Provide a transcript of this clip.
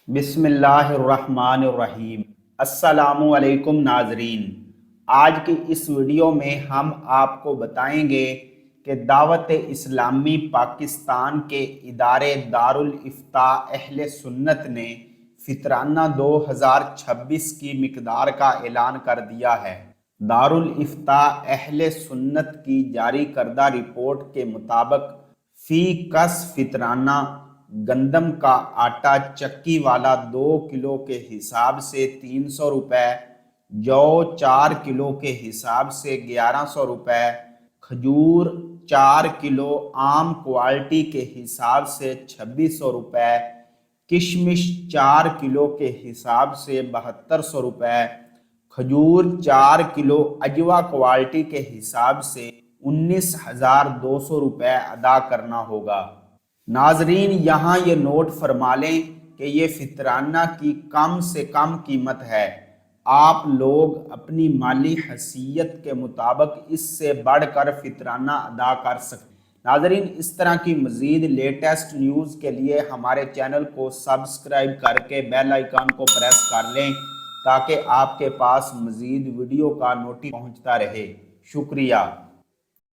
بسم اللہ الرحمن الرحیم۔ السلام علیکم ناظرین، آج کی اس ویڈیو میں ہم آپ کو بتائیں گے کہ دعوت اسلامی پاکستان کے ادارے دارالافتاء اہل سنت نے فطرانہ 2026 کی مقدار کا اعلان کر دیا ہے۔ دارالافتاء اہل سنت کی جاری کردہ رپورٹ کے مطابق فی کس فطرانہ گندم کا آٹا چکی والا 2 کلو کے حساب سے 300 روپے، جو 4 کلو کے حساب سے 1100 روپے، کھجور 4 کلو عام کوالٹی کے حساب سے 2600 روپے، کشمش 4 کلو کے حساب سے 7200 روپے، کھجور 4 کلو اجوا کوالٹی کے حساب سے 19,200 روپے ادا کرنا ہوگا۔ ناظرین، یہاں یہ نوٹ فرما لیں کہ یہ فطرانہ کی کم سے کم قیمت ہے۔ آپ لوگ اپنی مالی حیثیت کے مطابق اس سے بڑھ کر فطرانہ ادا کر سکتے ہیں۔ ناظرین، اس طرح کی مزید لیٹسٹ نیوز کے لیے ہمارے چینل کو سبسکرائب کر کے بیل آئیکن کو پریس کر لیں تاکہ آپ کے پاس مزید ویڈیو کا نوٹیفیکیشن پہنچتا رہے۔ شکریہ۔